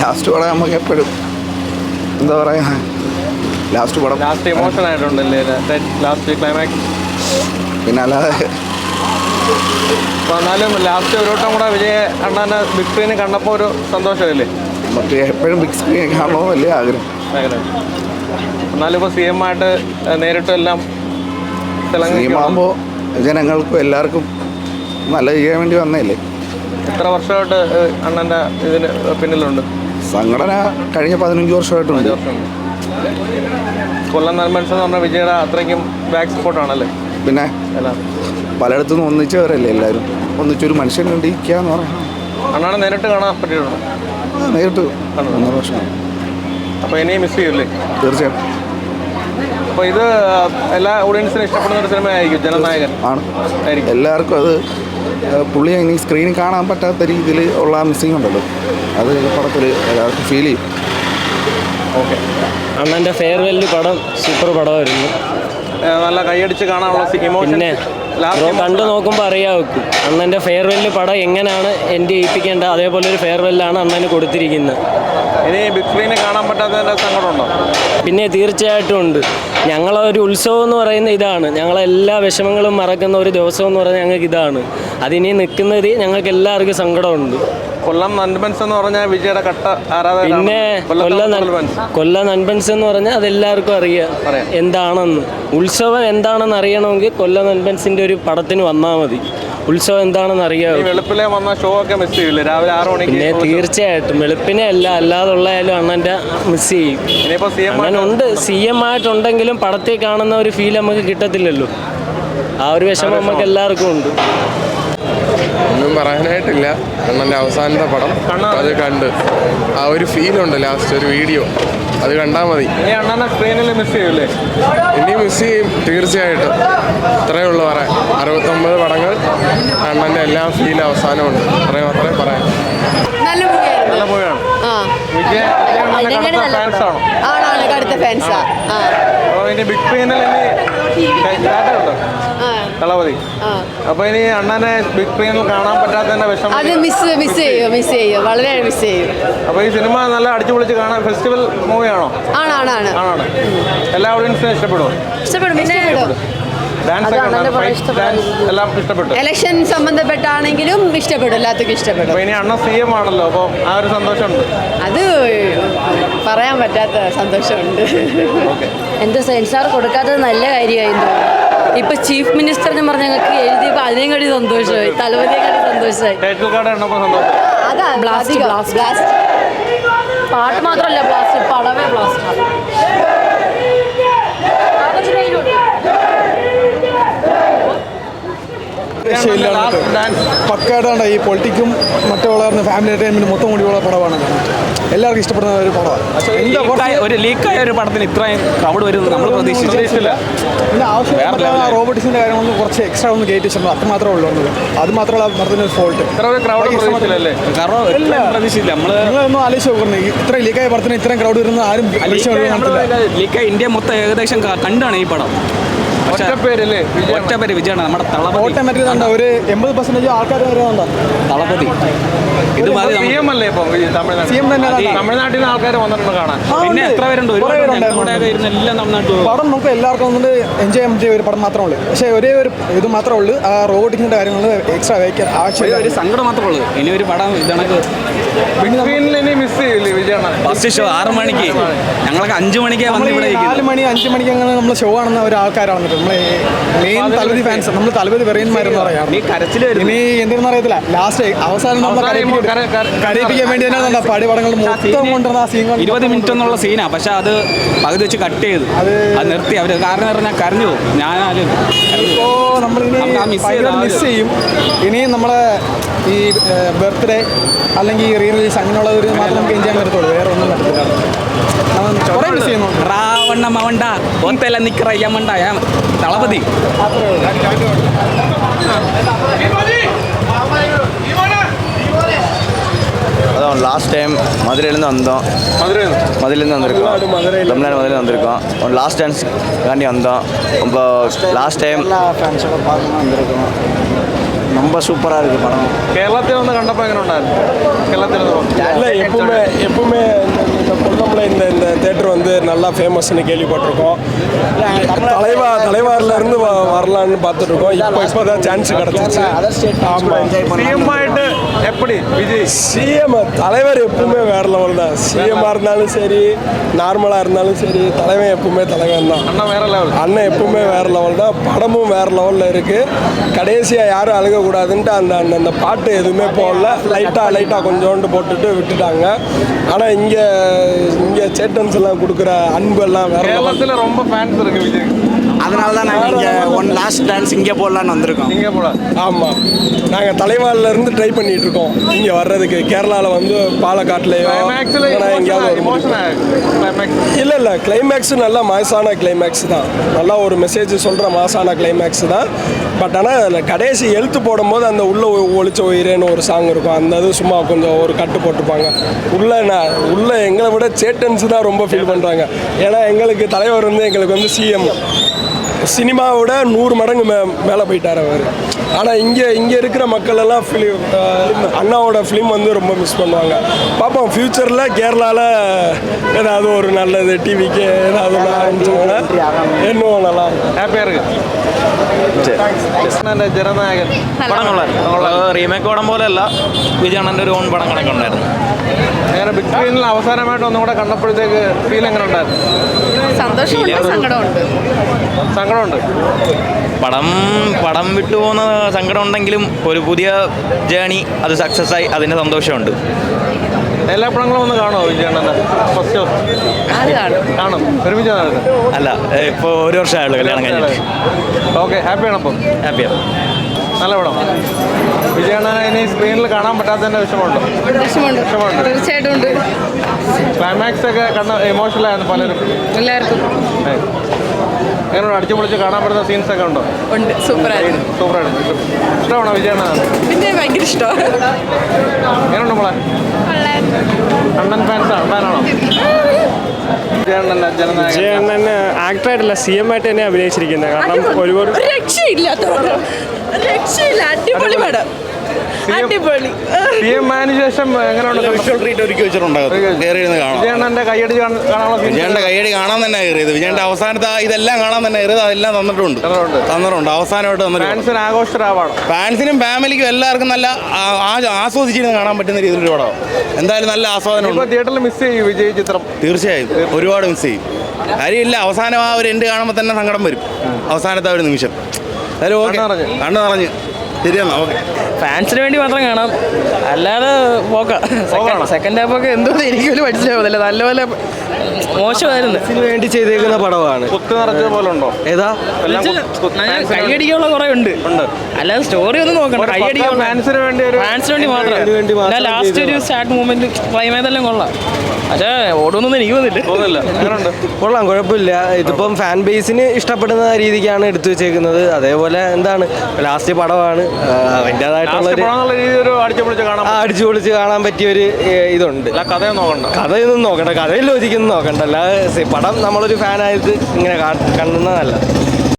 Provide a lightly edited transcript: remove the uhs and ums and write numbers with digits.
Last പടം നമുക്ക് എപ്പോഴും എന്താ പറയുക, ലാസ്റ്റ് പടം ലാസ്റ്റ് ഇമോഷൻ ആയിട്ടുണ്ടല്ലേ ലാസ്റ്റ് ക്ലൈമാക്സ്. പിന്നെ അല്ലാതെ അപ്പോൾ എന്നാലും ലാസ്റ്റ് ഒരു വട്ടം കൂടെ വിജയ അണ്ണാൻ്റെ ബിഗ് സ്ക്രീനിൽ കണ്ടപ്പോൾ ഒരു സന്തോഷമല്ലേ? നമുക്ക് എപ്പോഴും ബിഗ് സ്ക്രീൻ കാണണമെന്ന് വലിയ ആഗ്രഹം. എന്നാലും ഇപ്പോൾ CM ആയിട്ട് നേരിട്ടും എല്ലാം ആകുമ്പോൾ ജനങ്ങൾക്കും എല്ലാവർക്കും നല്ല ചെയ്യാൻ വേണ്ടി വന്നതല്ലേ. എത്ര വർഷമായിട്ട് അണ്ണൻ്റെ ഇതിന് പിന്നിലുണ്ട് സംഘടന? കഴിഞ്ഞ 15 വർഷമായിട്ടുണ്ട്. കൊല്ലം നന്മൻസ് എന്ന് പറഞ്ഞാൽ വിജയുടെ അത്രയ്ക്കും ബാക്ക് സപ്പോർട്ടാണല്ലേ? പിന്നെ പലയിടത്തുനിന്ന് ഒന്നിച്ചവരല്ലേ എല്ലാവരും, ഒന്നിച്ചൊരു മനുഷ്യൻ കണ്ടിരിക്കുക എന്ന് പറയാം. അണ്ണാണ് നേരിട്ട് കാണാൻ പറ്റിയിട്ടുണ്ടോ? നേരിട്ട് 1 വർഷം. അപ്പോൾ ഇനിയും മിസ് ചെയ്യൂല്ലേ? തീർച്ചയായിട്ടും. അപ്പോൾ ഇത് എല്ലാ ഓഡിയൻസിനും ഇഷ്ടപ്പെടുന്ന ഒരു സിനിമയായിരിക്കും ജനനായകൻ ആണ്. ആയിരിക്കും. എല്ലാവർക്കും അത് പുള്ളി ഇനി സ്ക്രീനിൽ കാണാൻ പറ്റാത്ത രീതിയിൽ ഉള്ള മിസ്സിങ് ഉണ്ടല്ലോ, അത് പടത്തിൽ എല്ലാവർക്കും ഫീൽ ചെയ്യും. ഓക്കെ. അണ്ണൻ്റെ ഫെയർവെല്ല് പടം സൂപ്പർ പടമായിരുന്നു. നല്ല കൈയടിച്ച് കാണാനുള്ള ഇമോഷൻ കണ്ടു നോക്കുമ്പോൾ അറിയാവുക്കും അണ്ണൻ്റെ ഫെയർവെല്ല് പടം എങ്ങനെയാണ് എൻ്റെ ഏൽപ്പിക്കേണ്ടത്, അതേപോലെ ഒരു ഫെയർവെല്ലാണ് അണ്ണന് കൊടുത്തിരിക്കുന്നത്. ഇനി ബിഗ് സ്ക്രീനിൽ കാണാൻ പറ്റാത്തതിൻ്റെ സങ്കടമുണ്ടോ? പിന്നെ തീർച്ചയായിട്ടും ഉണ്ട്. ഞങ്ങളൊരു ഉത്സവം എന്ന് പറയുന്ന ഇതാണ്, ഞങ്ങളെല്ലാ വിഷമങ്ങളും മറക്കുന്ന ഒരു ദിവസം എന്ന് പറയുന്നത് ഞങ്ങൾക്ക് ഇതാണ്. അതിനി നിൽക്കുന്നത് ഞങ്ങൾക്ക് എല്ലാവർക്കും സങ്കടമുണ്ട്. കൊല്ലം നൻപൻസ് എന്ന് പറഞ്ഞാൽ വിജയുടെ കട്ട ആരാധകർ. പിന്നെ കൊല്ലം നൻപൻസ് എന്ന് പറഞ്ഞാൽ അതെല്ലാവർക്കും അറിയാം എന്താണെന്ന്. ഉത്സവം എന്താണെന്ന് അറിയണമെങ്കിൽ കൊല്ലം നൻപൻസിൻ്റെ ഒരു പടത്തിന് വന്നാൽ മതി. ഉത്സവം എന്താണെന്ന് അറിയാം. വെളുപ്പിലെ വന്ന ഷോ ഒക്കെ മിസ് ചെയ്യില്ലേ? രാവിലെ 6 മണിക്ക്. പിന്നെ തീർച്ചയായിട്ടും വെളുപ്പിനെ അല്ലാതുള്ളയാലും അണ്ണൻ്റെ മിസ് ചെയ്യും. അണ്ണനുണ്ട്, CM ആയിട്ടുണ്ടെങ്കിലും പടത്തിൽ കാണുന്ന ഒരു ഫീൽ നമുക്ക് കിട്ടത്തില്ലല്ലോ. ആ ഒരു വിഷമം നമുക്ക് എല്ലാവർക്കും ഉണ്ട്. ഒന്നും പറയാനായിട്ടില്ല. അണ്ണൻ്റെ അവസാനത്തെ പടം അത് കണ്ട് ആ ഒരു ഫീലുണ്ട്. ലാസ്റ്റ് ഒരു വീഡിയോ അത് കണ്ടാൽ മതി. അണ്ണനെ സ്ക്രീനിൽ മിസ് ചെയ്യൂലേ? ഇനി മിസ് ചെയ്യും തീർച്ചയായിട്ടും. അത്രയേ ഉള്ളൂ പറയാൻ. 69 പടങ്ങൾ അണ്ണൻ്റെ എല്ലാം ഫീൽ അവസാനമുണ്ട്. അത്രയും പറയാം. നല്ല മൂവിയാണ്. ബിഗ് സ്ക്രീനിൽ തളപതി. അപ്പൊ ഇനി അണ്ണനെ ബിഗ് സ്ക്രീനിൽ കാണാൻ പറ്റാത്തതിന്റെ വിഷമം അത് മിസ് ചെയ്യും വളരെ മിസ് ചെയ്യും. അപ്പൊ ഈ സിനിമ നല്ല അടിച്ചു പൊളിച്ച് കാണാൻ ഫെസ്റ്റിവൽ മൂവിയാണോ? ആണ്. എല്ലാ ഓഡിയൻസിനും ഇഷ്ടപ്പെടും. എല്ലാം ഇഷ്ടപ്പെട്ടു. ഇലക്ഷൻ സംബന്ധപ്പെട്ടാണെങ്കിലും ഇഷ്ടപ്പെടും, എല്ലാവർക്കും ഇഷ്ടപ്പെടും. ഇനി അണ്ണ CM ആണല്ലോ, അപ്പൊ ആ ഒരു സന്തോഷമുണ്ട്. അത് പറയാൻ പറ്റാത്ത സന്തോഷമുണ്ട്. എന്തോ സെൻസാർ കൊടുക്കാത്തത് നല്ല കാര്യമായിരുന്നു. ഇപ്പൊ ചീഫ് മിനിസ്റ്റർ എന്ന് പറഞ്ഞ ഞങ്ങൾക്ക് എഴുതിയപ്പോൾ അതിനെയും കൂടി സന്തോഷമായി, തലവതിയെ കൂടി സന്തോഷമായി. ടൈറ്റിൽ കാർഡ് കണ്ടപ്പോൾ സന്തോഷം. അതാ ബ്ലാസ്റ്റ് പാട്ട് മാത്രമല്ല ബ്ലാസ്റ്റ്, പടവേ ബ്ലാസ്റ്റ്. പക്കായിട്ടാണ് ഈ പൊളിറ്റിക്കും മറ്റുള്ള ഫാമിലി എൻ്റർടൈൻമെൻറ്റ് മൊത്തം കൂടിയുള്ള പടമാണ്. എല്ലാവർക്കും ഇഷ്ടപ്പെടുന്ന ഒരു പടമാണ്. ഒരു ലീക്കായ ഒരു പടത്തിന് ഇത്രയും ക്രൗഡ് വരുന്നത് നമ്മൾ പ്രതീക്ഷിച്ചില്ല. പിന്നെ ആവശ്യമില്ല റോബോട്ടിക്സിൻ്റെ കാര്യങ്ങളൊന്നും കുറച്ച് എക്സ്ട്രാ ഒന്ന് കയറ്റി വെച്ചിട്ടുണ്ട്, അത് മാത്രമേ ഉള്ളൂ. അത് മാത്രമല്ല പടത്തിൻ്റെ ഒരു ഫോൾട്ട്. പ്രതീക്ഷിച്ചില്ല. നിങ്ങളൊന്നും ആലോചിച്ച് നോക്കുന്നത് ഇത്ര ലീക്കായ പടത്തിന് ഇത്രയും ക്രൗഡ് വരുന്നത് ആരും ലീക്കായ ഇന്ത്യ മൊത്തം ഏകദേശം കണ്ടാണ് ഈ പടം. ഒറ്റ പേര് വിജയാണ് നമ്മുടെ തളപതി. ഓട്ടോമാറ്റിക് ഒരു 80% ആൾക്കാർ വരുന്നുണ്ടോ തളപതി. ഇത് തമിഴ്നാട്ടിൽ നിന്ന് ആൾക്കാർ വന്നിട്ടുണ്ട് കാണാൻ. പിന്നെ എത്ര പേരുണ്ട്? പടം നമുക്ക് എല്ലാവർക്കും ഒന്നുകൊണ്ട് എൻജോയ് ചെയ്യാൻ പറ്റിയ ഒരു പടം മാത്രമേ ഉള്ളൂ. പക്ഷേ ഒരേ ഒരു ഇത് മാത്രമേ ഉള്ളൂ, ആ റോബോട്ടിക്സിൻ്റെ കാര്യങ്ങൾ എക്സ്ട്രാ വയ്ക്കാൻ ആവശ്യമില്ല. ഒരു സങ്കടം മാത്രമേ ഉള്ളൂ. ഇനി ഒരു പടം ഇതണക്ക് മിസ് ചെയ്യില്ലേ വിജയണ്ണ? ഫസ്റ്റ് ഷോ 6 മണിക്ക്, ഞങ്ങളൊക്കെ 5 മണിക്ക് വന്ന് ഇവിടെ 4 മണി 5 മണിക്ക് അങ്ങനെ നമ്മൾ ഷോ ആണെന്ന ഒരു ആൾക്കാരാണ് നമ്മളെ മെയിൻ തലപതി ഫാൻസ്. നമ്മൾ തലപതി വെറിയന്മാരെന്ന് പറയാം. ഇനി എന്തെന്ന് അറിയത്തില്ല, ലാസ്റ്റ് അവസാനം നമ്മൾ കരയിപ്പിക്കാൻ വേണ്ടി തന്നെ പടി പടങ്ങൾ മൊത്തം കൊണ്ടുവന്ന ആ സീൻ 20 മിനിറ്റ് എന്നുള്ള സീനാണ്. പക്ഷെ അത് പകുതി വെച്ച് കട്ട് ചെയ്ത് അത് നിർത്തി. അവർ കാരണം പറഞ്ഞാൽ കരഞ്ഞു പോകും. ഞാനാലും മിസ് ചെയ്യും. ഇനിയും നമ്മളെ ഈ ബർത്ത്ഡേ അല്ലെങ്കിൽ റീ റിലീസ് അങ്ങനെയുള്ള ഒരു മാത്രം നമുക്ക് എൻജോയ് ചെയ്യാൻ പറ്റത്തുള്ളൂ, വേറെ ഒന്നും പറ്റത്തില്ല. കുറേ മിസ് ചെയ്യുന്നു. റാവണ്ണ മവണ്ട ഒത്തെല്ലാം നിൽക്കറയ്യമ്മണ്ട തളപതി. அதான் லாஸ்ட் டைம் மதுரையிலேருந்து வந்தோம். மதுரையிலேருந்து வந்திருக்கோம். தமிழ்நாடு மதுரையில் வந்திருக்கோம். லாஸ்ட் டான்ஸ்காண்டி வந்தோம். இப்போ லாஸ்ட் டைம் ஃபேன்ஸோட பார்க்கணும் வந்திருக்கோம். ரொம்ப சூப்பராக இருக்குது படம். കേരളത്തിൽ വന്ന് കണ്ടപ്പോൾ എങ്ങനെ ഉണ്ടായിരുന്നു? கேரளத்தில் இல்லை எப்பவுமே இந்த கொல்லம்ல இந்த தேட்டர் வந்து நல்லா ஃபேமஸ்னு கேள்விப்பட்டிருக்கோம். தலைவாரிலேருந்து வரலான்னு பார்த்துட்ருக்கோம். இப்போ தான் சான்ஸ் கிடச்சிச்சு. ஆமாம், சிஎம்மாയിട്ട് எப்படி விஜய்? சிஎம் தலைவர் எப்பவுமே வேறு லெவல் தான். சிஎம்மாக இருந்தாலும் சரி, நார்மலாக இருந்தாலும் சரி, தலைவன் எப்பவுமே தலைவன் தான். அண்ணா வேற லெவல். அண்ணன் எப்பவுமே வேறு லெவல் தான். படமும் வேறு லெவலில் இருக்குது. கடைசியாக யாரும் அழுகக்கூடாதுன்ட்டு அந்த பாட்டு எதுவுமே போடல. லைட்டாக கொஞ்சோண்டு போட்டுட்டு விட்டுட்டாங்க. ஆனால் இங்கே சேட்டன்ஸ் எல்லாம் கொடுக்குற அன்பு எல்லாம் வேறு. கேரளத்தில் ரொம்ப ஃபேன்ஸ் இருக்கு விஜய். அதனால தான் நாங்கள் இங்கே ஒன் லாஸ்ட் டான்ஸ் இங்கே போடலான்னு வந்திருக்கோம். இங்கே போல. ஆமாம், நாங்கள் தலைவாரிலேருந்து ட்ரை பண்ணிட்டு இருக்கோம் இங்கே வர்றதுக்கு. கேரளாவில் வந்து பாலக்காட்லேயோ எங்கேயாவது இல்லை கிளைமேக்ஸு நல்லா மாசான கிளைமேக்ஸ் தான். நல்லா ஒரு மெசேஜ் சொல்கிற மாசான கிளைமேக்ஸ் தான். பட் ஆனால் அதில் கடைசி எழுத்து போடும்போது அந்த உள்ளே ஒளிச்ச உயிரேன்னு ஒரு சாங் இருக்கும். அந்த இது சும்மா கொஞ்சம் ஒரு கட்டு போட்டிருப்பாங்க. உள்ளே எங்களை விட சேட்டன்ஸ் தான் ரொம்ப ஃபீல் பண்ணுறாங்க. ஏன்னா எங்களுக்கு தலைவர் வந்து எங்களுக்கு வந்து சிஎம். சினிமாவோட 100 மடங்கு மேலே போயிட்டார் அவர். ஆனால் இங்கே இருக்கிற மக்கள் எல்லாம் அண்ணாவோட ஃபிலிம் வந்து ரொம்ப மிஸ் பண்ணுவாங்க. பார்ப்போம் ஃப்யூச்சரில் கேரளாவில் ஏதாவது ஒரு நல்லது டிவிக்கு ஏதாவது ஆரம்பிச்சோம்னா இன்னும் நல்லா ஹாப்பியாக இருக்கு. ജനനായകൻ പടം റീമേക്ക് പടം പോലെയല്ല, വിജയണ്ണൻ്റെ ഒരു ഓൺ പടം കണക്കുണ്ടായിരുന്നു. അങ്ങനെ ബിഗ് സ്ക്രീനിൽ അവസാനമായിട്ട് ഒന്നും കൂടെ കണ്ടപ്പോഴത്തേക്ക് ഫീൽ എങ്ങനെ ഉണ്ടായിരുന്നു? സന്തോഷമുണ്ട്, സങ്കടമുണ്ട്. സങ്കടമുണ്ട്. പടം വിട്ടുപോകുന്ന സങ്കടം ഉണ്ടെങ്കിലും ഒരു പുതിയ ജേണി അത് സക്സസ് ആയി, അതിൻ്റെ സന്തോഷമുണ്ട്. എല്ലാ പടങ്ങളും ഒന്ന് കാണുമോ വിജയണ്ണൻ്റെ? ഫസ്റ്റ് കാണും, ഒരുമിച്ച് കാണുന്നത്? അല്ല, ഇപ്പോൾ 1 വർഷമായുള്ളൂ കല്യാണം കഴിഞ്ഞിട്ട്. ഓക്കെ, ഹാപ്പിയാണ്. അപ്പം ഹാപ്പിയാണ്. നല്ല പടം. വിജയണ്ണനെ ഇനി സ്ക്രീനിൽ കാണാൻ പറ്റാത്തതിൻ്റെ വിഷമമുണ്ടോ? വിഷമമുണ്ട്, തീർച്ചയായിട്ടും ഉണ്ട്. ക്ലൈമാക്സ് ഒക്കെ കണ്ട ഇമോഷണൽ ആയിരുന്നു പലരും, എല്ലാവർക്കും. എങ്ങനെ അടിച്ചു പൊളിച്ച് കാണാൻ പറ്റുന്ന സീൻസ് ഒക്കെ ഉണ്ടോ? ഉണ്ട്, സൂപ്പറായിരുന്നു. സൂപ്പറായിട്ട് ഇഷ്ടമാണോ വിജയണ്ണ? പിന്നെ ഭയങ്കര ഇഷ്ടമാണ്. എങ്ങനെയുണ്ട് നമ്മളെ അണ്ണൻ ഫാനാണോ? വിജയണ്ണൻ്റെ ജനനായകൻ. വിജയണ്ണൻ ആക്ടറായിട്ടല്ല CM ആയിട്ട് തന്നെ അഭിനയിച്ചിരിക്കുന്നത്. കാരണം ഒരുപാട് രക്ഷയില്ലാത്ത അടിപൊളി പടം. അടിപൊളി. CM-ന് ശേഷം എങ്ങനെയുണ്ട്? വിഷ്വൽ ട്രീറ്റ് ഒരുക്കി വെച്ചിട്ടുണ്ട്. കയറി ഇരുന്ന് കാണാം. വിജയണ്ണൻ്റെ കയ്യടി കാണാനുള്ള വിജയന്റെ കയ്യടി കാണാൻ തന്നെ കയറിയത്. വിജയന്റെ അവസാനത്തെ ഇതെല്ലാം കാണാൻ തന്നെ കയറിയത്. അതെല്ലാം തന്നിട്ടുണ്ട്. അവസാനമായിട്ട് ഫാൻസിന് ആഘോഷരാവാണ്. ഫാൻസിനും ഫാമിലിക്കും എല്ലാവർക്കും നല്ല ആസ്വദിച്ചിരുന്ന് കാണാൻ പറ്റുന്ന രീതിയിലൊരു പടം. എന്തായാലും നല്ല ആസ്വാദനം. തിയേറ്ററിൽ മിസ് ചെയ്യും വിജയ് ചിത്രം. തീർച്ചയായും ഒരുപാട് മിസ് ചെയ്യും. കാര്യമില്ല, അവസാനം ആ ഒരു എൻഡ് കാണുമ്പോൾ തന്നെ സങ്കടം വരും. അവസാനത്തെ ഒരു നിമിഷം കണ്ണു നിറഞ്ഞ് ശരിയെന്നാ. ഓക്കെ, ഫാൻസിന് വേണ്ടി മാത്രം കാണാം, അല്ലാതെ സെക്കൻഡ് ഹാഫ് ഒക്കെ എന്തോ എനിക്ക് പോലും മനസ്സിലാവുന്നില്ല. നല്ലപോലെ മോശമായിരുന്നു. ഇതിന് വേണ്ടി ചെയ്തേക്കുന്ന പടമാണ്. കുത്തി നിറച്ചത് പോലെ ഉണ്ടോ? ഏതാ കൈയടിക്കാനുള്ള കുറേ ഉണ്ട്, അല്ലാതെ സ്റ്റോറി ഒന്നും നോക്കണ്ട. കൈയടിക്കാൻ ഫാൻസിന് വേണ്ടി മാത്രം. ലാസ്റ്റ് ഒരു സാഡ് മൂവ്മെന്റ് ക്ലൈമാക്സെല്ലാം കൊള്ളാം. പക്ഷേ ഓടുന്നൊന്നും എനിക്ക് തോന്നില്ല. കൊള്ളാം, കുഴപ്പമില്ല. ഇതിപ്പം ഫാൻ ബേസിന് ഇഷ്ടപ്പെടുന്ന രീതിക്കാണ് എടുത്തു വെച്ചേക്കുന്നത്. അതേപോലെ എന്താണ് ലാസ്റ്റ് പടമാണ്, അതിൻ്റെതായിട്ടുള്ള അടിച്ചു പൊളിച്ച് കാണാൻ പറ്റിയൊരു ഇതുണ്ട്. കഥയൊന്നും നോക്കണ്ട, കഥയിൽ ലോജിക്കൊന്നും നോക്കണ്ട. അല്ലാതെ പടം നമ്മളൊരു ഫാനായിട്ട് ഇങ്ങനെ കാണുന്നതല്ല.